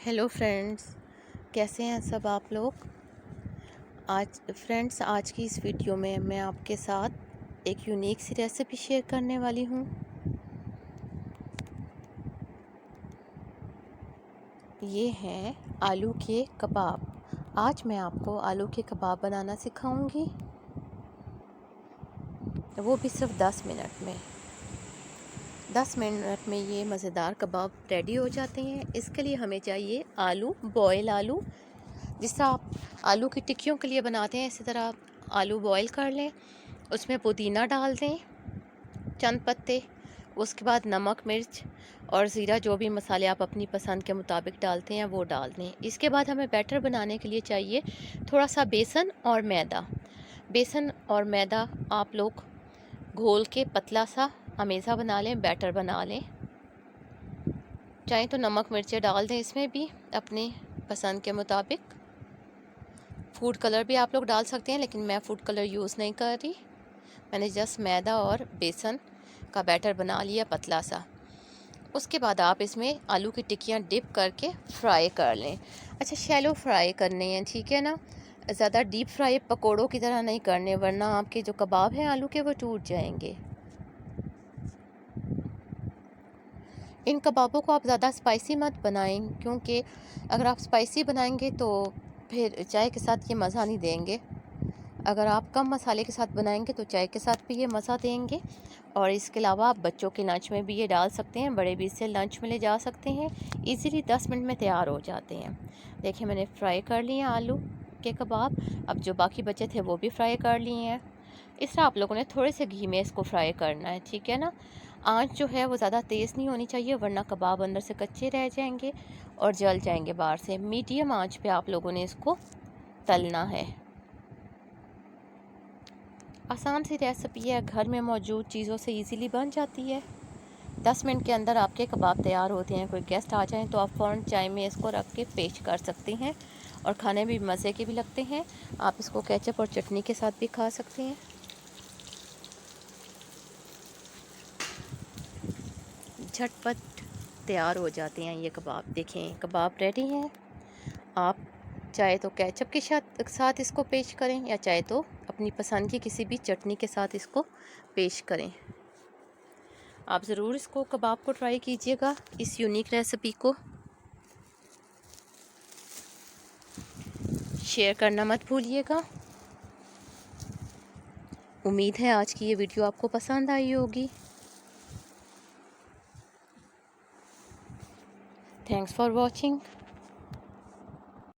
Hello friends, कैसे हैं सब आप लोग। आज की इस वीडियो में मैं आपके साथ एक यूनिक सी रेसिपी शेयर करने वाली हूँ। ये हैं आलू के कबाब। आज मैं आपको आलू के कबाब बनाना सिखाऊंगी, वो भी सिर्फ 10 मिनट में। 10 मिनट में ये मज़ेदार कबाब रेडी हो जाते हैं। इसके लिए हमें चाहिए आलू, बॉयल आलू। जिस तरह आप आलू की टिक्कियों के लिए बनाते हैं, इसी तरह आप आलू बॉयल कर लें, उसमें पुदीना डाल दें, चंद पत्ते, उसके बाद नमक, मिर्च और ज़ीरा, जो भी मसाले आप अपनी पसंद के मुताबिक डालते हैं वो डाल दें। इसके बाद हमें बैटर बनाने के लिए चाहिए थोड़ा सा बेसन और मैदा। बेसन और मैदा आप लोग घोल के पतला सा अमेज़ा बना लें, बैटर बना लें। चाहें तो नमक मिर्चें डाल दें इसमें भी अपने पसंद के मुताबिक। फूड कलर भी आप लोग डाल सकते हैं, लेकिन मैं फूड कलर यूज़ नहीं कर रही। मैंने जस्ट मैदा और बेसन का बैटर बना लिया पतला सा। उसके बाद आप इसमें आलू की टिक्कियाँ डिप करके फ्राई कर लें। अच्छा, शैलो फ्राई करने हैं, ठीक है ना, ज़्यादा डीप फ्राई पकोड़ों की तरह नहीं करने, वरना आपके जो कबाब हैं आलू के वो टूट जाएंगे। इन कबाबों को आप ज़्यादा स्पाइसी मत बनाएं, क्योंकि अगर आप स्पाइसी बनाएंगे तो फिर चाय के साथ ये मज़ा नहीं देंगे। अगर आप कम मसाले के साथ बनाएंगे तो चाय के साथ भी ये मज़ा देंगे। और इसके अलावा आप बच्चों के लंच में भी ये डाल सकते हैं, बड़े भी इसे लंच में ले जा सकते हैं। इजीली 10 मिनट में तैयार हो जाते हैं। देखिए, मैंने फ्राई कर लिए आलू के कबाब। अब जो बाकी बचे थे वो भी फ्राई कर लिए हैं। इस तरह आप लोगों ने थोड़े से घी में इसको फ्राई करना है, ठीक है ना। आंच जो है वो ज़्यादा तेज़ नहीं होनी चाहिए, वरना कबाब अंदर से कच्चे रह जाएंगे और जल जाएंगे बाहर से। मीडियम आंच पे आप लोगों ने इसको तलना है। आसान सी रेसिपी है, घर में मौजूद चीज़ों से इजीली बन जाती है। 10 मिनट के अंदर आपके कबाब तैयार होते हैं। कोई गेस्ट आ जाए तो आप फ़ौरन चाय में इसको रख के पेश कर सकते हैं और खाने में भी मज़े के भी लगते हैं। आप इसको केचप और चटनी के साथ भी खा सकते हैं। झटपट तैयार हो जाते हैं ये कबाब। देखें, कबाब रेडी हैं। आप चाहे तो केचप के साथ इसको पेश करें, या चाहे तो अपनी पसंद की किसी भी चटनी के साथ इसको पेश करें। आप ज़रूर इसको कबाब को ट्राई कीजिएगा, इस यूनिक रेसिपी को शेयर करना मत भूलिएगा। उम्मीद है आज की ये वीडियो आपको पसंद आई होगी। Thanks for watching.